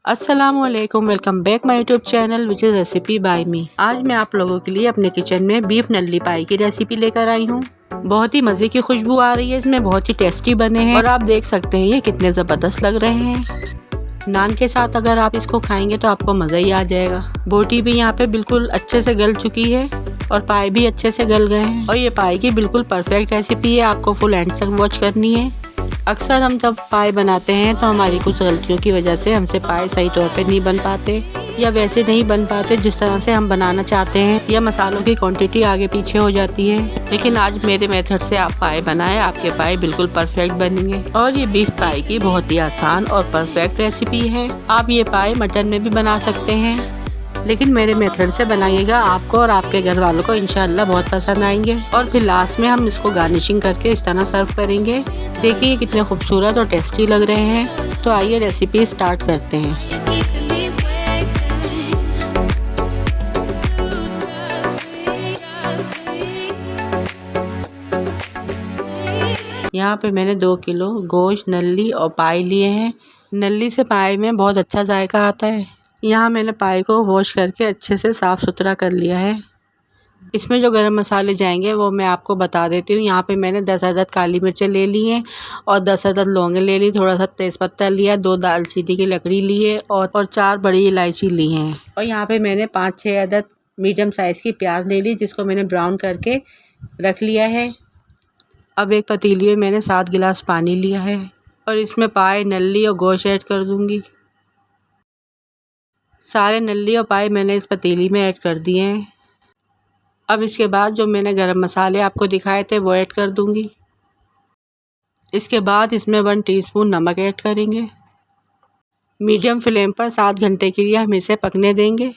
अस्सलामुअलैकुम, welcome back my YouTube channel which is recipe by me. आज मैं आप लोगों के लिए अपने किचन में बीफ नल्ली पाई की रेसिपी लेकर आई हूँ। बहुत ही मज़े की खुशबू आ रही है, इसमें बहुत ही टेस्टी बने हैं और आप देख सकते हैं ये कितने ज़बरदस्त लग रहे हैं। नान के साथ अगर आप इसको खाएंगे तो आपको मज़ा ही आ जाएगा। बोटी भी यहाँ पे बिल्कुल अच्छे से गल चुकी है और पाए भी अच्छे से गल गए हैं और ये पाए की बिल्कुल परफेक्ट रेसिपी है, आपको फुल एंड तक वॉच करनी है। अक्सर हम जब पाए बनाते हैं तो हमारी कुछ गलतियों की वजह से हमसे पाए सही तौर पे नहीं बन पाते या वैसे नहीं बन पाते जिस तरह से हम बनाना चाहते हैं, या मसालों की क्वांटिटी आगे पीछे हो जाती है। लेकिन आज मेरे मेथड से आप पाए बनाएं, आपके पाए बिल्कुल परफेक्ट बनेंगे। और ये बीफ पाए की बहुत ही आसान और परफेक्ट रेसिपी है। आप ये पाए मटन में भी बना सकते हैं, लेकिन मेरे मेथड से बनाइएगा, आपको और आपके घर वालों को इंशाल्लाह बहुत पसंद आएंगे। और फिर लास्ट में हम इसको गार्निशिंग करके इस तरह सर्व करेंगे। देखिए कितने खूबसूरत और टेस्टी लग रहे हैं। तो आइए रेसिपी स्टार्ट करते हैं। यहाँ पे मैंने 2 किलो गोश्त, नल्ली और पाए लिए हैं। नल्ली से पाए में बहुत अच्छा जायका आता है। यहाँ मैंने पाए को वॉश करके अच्छे से साफ़ सुथरा कर लिया है। इसमें जो गरम मसाले जाएंगे वो मैं आपको बता देती हूँ। यहाँ पे मैंने 10 अदद काली मिर्चें ले ली हैं और 10 अदद लौंगे ले ली, थोड़ा सा तेज़पत्ता लिया, 2 दालचीनी की लकड़ी ली है और 4 बड़ी इलायची ली हैं। और यहाँ पे मैंने 5-6 अदद मीडियम साइज़ की प्याज ले ली, जिसको मैंने ब्राउन करके रख लिया है। अब एक पतीली में मैंने 7 गिलास पानी लिया है और इसमें पाए, नल्ली और गोश्त ऐड कर दूँगी। सारे नल्ली और पाए मैंने इस पतीली में ऐड कर दिए हैं। अब इसके बाद जो मैंने गरम मसाले आपको दिखाए थे वो ऐड कर दूंगी। इसके बाद इसमें 1 टीस्पून नमक ऐड करेंगे। मीडियम फ्लेम पर 7 घंटे के लिए हम इसे पकने देंगे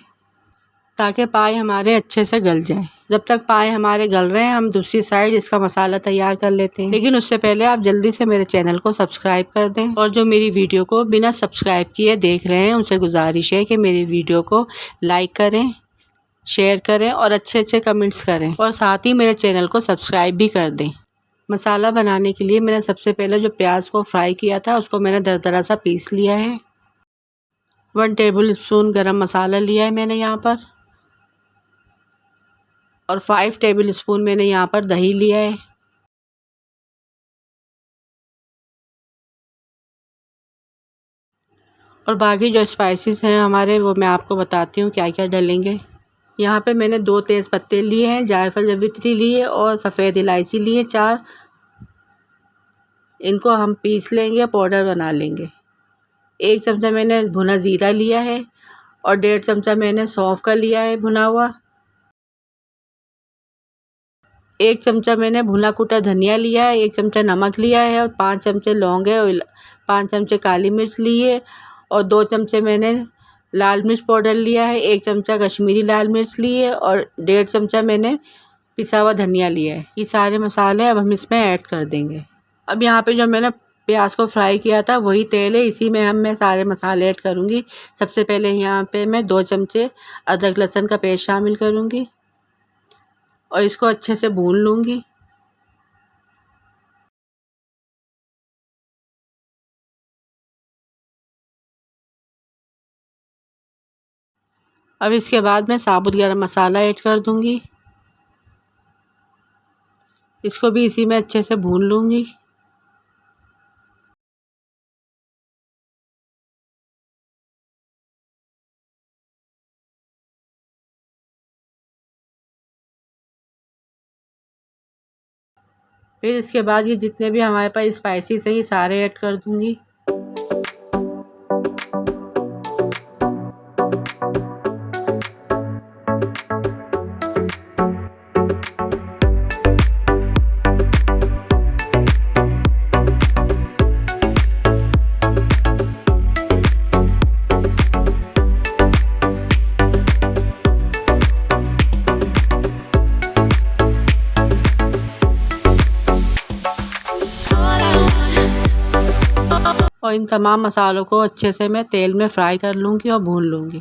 ताकि पाए हमारे अच्छे से गल जाए। जब तक पाए हमारे गल रहे हैं हम दूसरी साइड इसका मसाला तैयार कर लेते हैं। लेकिन उससे पहले आप जल्दी से मेरे चैनल को सब्सक्राइब कर दें और जो मेरी वीडियो को बिना सब्सक्राइब किए देख रहे हैं उनसे गुजारिश है कि मेरी वीडियो को लाइक करें, शेयर करें और अच्छे अच्छे कमेंट्स करें और साथ ही मेरे चैनल को सब्सक्राइब भी कर दें। मसाला बनाने के लिए मैंने सबसे पहले जो प्याज को फ्राई किया था उसको मैंने दरदरा सा पीस लिया है। 1 टेबल स्पून गरम मसाला लिया है मैंने यहाँ पर और 5 टेबल स्पून मैंने यहाँ पर दही लिया है। और बाकी जो स्पाइसेस हैं हमारे वो मैं आपको बताती हूँ क्या क्या डालेंगे। यहाँ पे मैंने 2 तेज़ पत्ते लिए हैं, जायफल जावित्री लिए और सफ़ेद इलायची लिए 4। इनको हम पीस लेंगे, पाउडर बना लेंगे। 1 चमचा मैंने भुना ज़ीरा लिया है और 1.5 चमचा मैंने सौंफ का लिया है भुना हुआ। 1 चमचा मैंने भुना कुटा धनिया लिया है, 1 चमचा नमक लिया है और 5 चमचे लौंग है और 5 चमचे काली मिर्च ली है और 2 चमचे मैंने लाल मिर्च पाउडर लिया है, 1 चमचा कश्मीरी लाल मिर्च ली है और 1.5 चमचा मैंने पिसा हुआ धनिया लिया है। ये सारे मसाले अब हम इसमें ऐड कर देंगे। अब यहाँ पे जो मैंने प्याज को फ्राई किया था वही तेल है, इसी में मैं सारे मसाले ऐड करूँगी। सबसे पहले यहाँ पे मैं 2 चमचे अदरक लहसुन का पेस्ट शामिल करूँगी और इसको अच्छे से भून लूँगी। अब इसके बाद मैं साबुत गरम मसाला ऐड कर दूँगी, इसको भी इसी में अच्छे से भून लूँगी। फिर इसके बाद ये जितने भी हमारे पास स्पाइसेस हैं ये सारे ऐड कर दूँगी। और इन तमाम मसालों को अच्छे से मैं तेल में फ्राई कर लूँगी और भून लूँगी।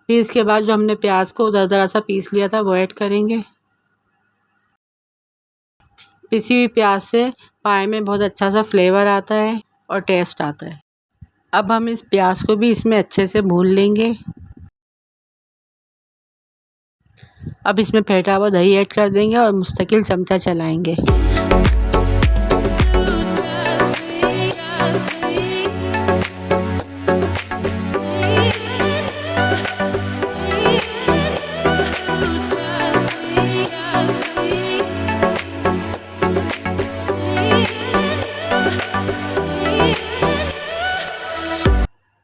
फिर इसके बाद जो हमने प्याज को दरदरा सा पीस लिया था वो ऐड करेंगे। पिसी हुई प्याज से पाए में बहुत अच्छा सा फ्लेवर आता है और टेस्ट आता है। अब हम इस प्याज को भी इसमें अच्छे से भून लेंगे। अब इसमें फेंटा हुआ दही ऐड कर देंगे और मुस्तकिल चमचा चलाएंगे।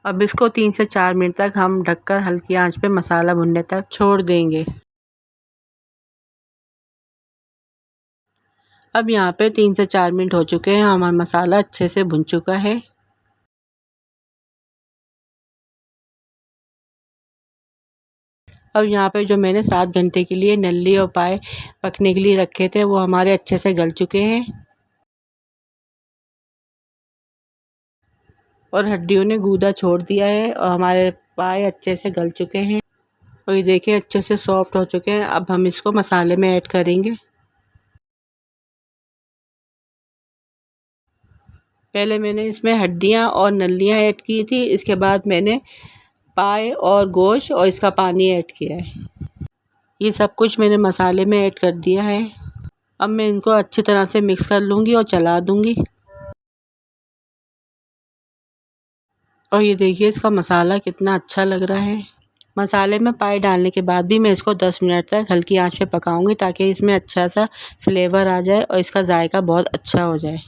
अब इसको 3 से 4 मिनट तक हम ढककर हल्की आंच पे मसाला भुनने तक छोड़ देंगे। अब यहाँ पे 3 से 4 मिनट हो चुके हैं, हमारा मसाला अच्छे से भुन चुका है। अब यहाँ पे जो मैंने 7 घंटे के लिए नल्ली और पाए पकने के लिए रखे थे वो हमारे अच्छे से गल चुके हैं और हड्डियों ने गूदा छोड़ दिया है और हमारे पाए अच्छे से गल चुके हैं और ये देखिए अच्छे से सॉफ्ट हो चुके हैं। अब हम इसको मसाले में ऐड करेंगे। पहले मैंने इसमें हड्डियाँ और नल्लियाँ ऐड की थी, इसके बाद मैंने पाए और गोश्त और इसका पानी ऐड किया है। ये सब कुछ मैंने मसाले में ऐड कर दिया है। अब मैं इनको अच्छी तरह से मिक्स कर लूँगी और चला दूँगी। और ये देखिए इसका मसाला कितना अच्छा लग रहा है। मसाले में पाए डालने के बाद भी मैं इसको 10 मिनट तक हल्की आंच पे पकाऊंगी ताकि इसमें अच्छा सा फ्लेवर आ जाए और इसका जायका बहुत अच्छा हो जाए।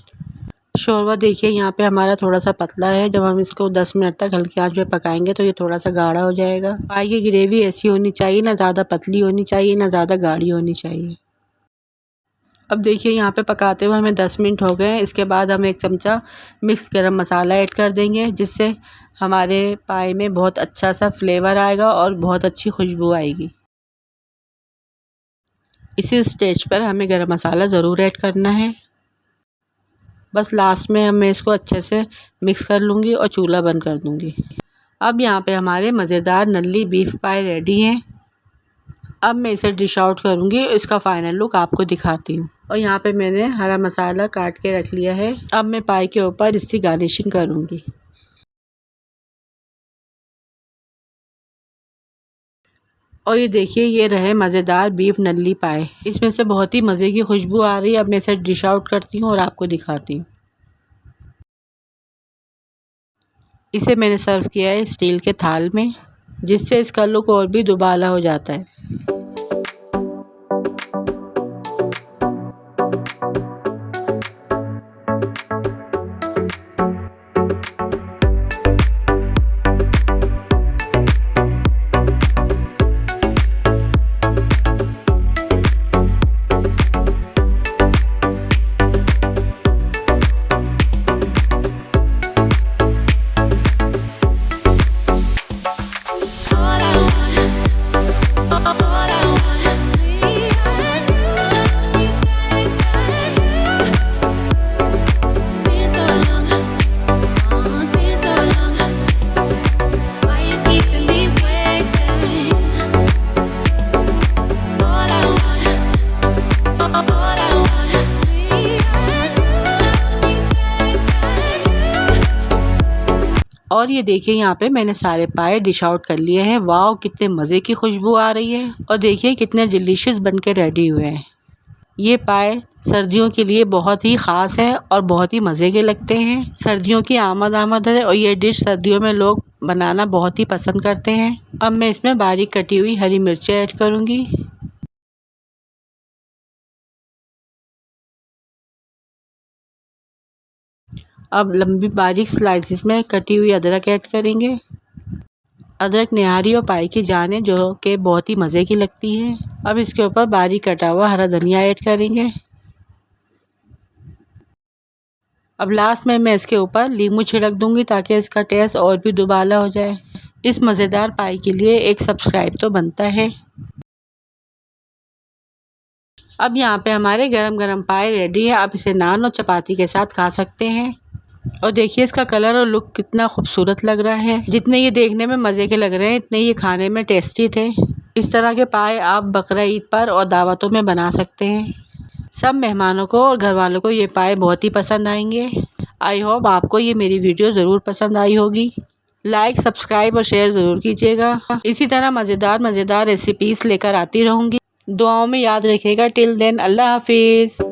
शोरबा देखिए यहाँ पे हमारा थोड़ा सा पतला है। जब हम इसको 10 मिनट तक हल्की आंच पे पकाएंगे तो ये थोड़ा सा गाढ़ा हो जाएगा। पाए की ग्रेवी ऐसी होनी चाहिए, ना ज़्यादा पतली होनी चाहिए ना ज़्यादा गाढ़ी होनी चाहिए। अब देखिए यहाँ पे पकाते हुए हमें 10 मिनट हो गए हैं। इसके बाद हम 1 चमचा मिक्स गरम मसाला ऐड कर देंगे, जिससे हमारे पाए में बहुत अच्छा सा फ्लेवर आएगा और बहुत अच्छी खुशबू आएगी। इसी स्टेज पर हमें गरम मसाला ज़रूर ऐड करना है। बस लास्ट में मैं इसको अच्छे से मिक्स कर लूँगी और चूल्हा बंद कर दूँगी। अब यहाँ पे हमारे मज़ेदार नल्ली बीफ पाए रेडी हैं। अब मैं इसे डिश आउट करूँगी, इसका फाइनल लुक आपको दिखाती हूँ। और यहाँ पे मैंने हरा मसाला काट के रख लिया है। अब मैं पाए के ऊपर इसकी गार्निशिंग करूँगी। और ये देखिए ये रहे मज़ेदार बीफ नल्ली पाए। इसमें से बहुत ही मज़े की खुशबू आ रही है। अब मैं इसे डिश आउट करती हूँ और आपको दिखाती हूँ। इसे मैंने सर्व किया है स्टील के थाल में, जिससे इसका लुक और भी दुबाला हो जाता है। और ये देखिए यहाँ पे मैंने सारे पाए डिश आउट कर लिए हैं। वाह कितने मज़े की खुशबू आ रही है और देखिए कितने डिलीशियस बन के रेडी हुए हैं। ये पाए सर्दियों के लिए बहुत ही ख़ास है और बहुत ही मज़े के लगते हैं। सर्दियों की आमद है और ये डिश सर्दियों में लोग बनाना बहुत ही पसंद करते हैं। अब मैं इसमें बारीक कटी हुई हरी मिर्चें ऐड करूँगी। अब लंबी बारीक स्लाइसिस में कटी हुई अदरक ऐड करेंगे। अदरक निहारी और पाई की जान है जो कि बहुत ही मज़े की लगती है। अब इसके ऊपर बारीक कटा हुआ हरा धनिया ऐड करेंगे। अब लास्ट में मैं इसके ऊपर नींबू छिड़क दूंगी ताकि इसका टेस्ट और भी दुबाला हो जाए। इस मज़ेदार पाई के लिए एक सब्सक्राइब तो बनता है। अब यहाँ पे हमारे गरम गरम पाए रेडी है। आप इसे नान और चपाती के साथ खा सकते हैं। और देखिए इसका कलर और लुक कितना खूबसूरत लग रहा है। जितने ये देखने में मज़े के लग रहे हैं इतने ये खाने में टेस्टी थे। इस तरह के पाए आप बकरा ईद पर और दावतों में बना सकते हैं। सब मेहमानों को और घर वालों को ये पाए बहुत ही पसंद आएंगे। आई होप आपको ये मेरी वीडियो ज़रूर पसंद आई होगी। लाइक, सब्सक्राइब और शेयर ज़रूर कीजिएगा। इसी तरह मज़ेदार रेसिपीज़ लेकर आती रहूँगी। दुआओं में याद रखिएगा। टिल देन, अल्लाह हाफिज़।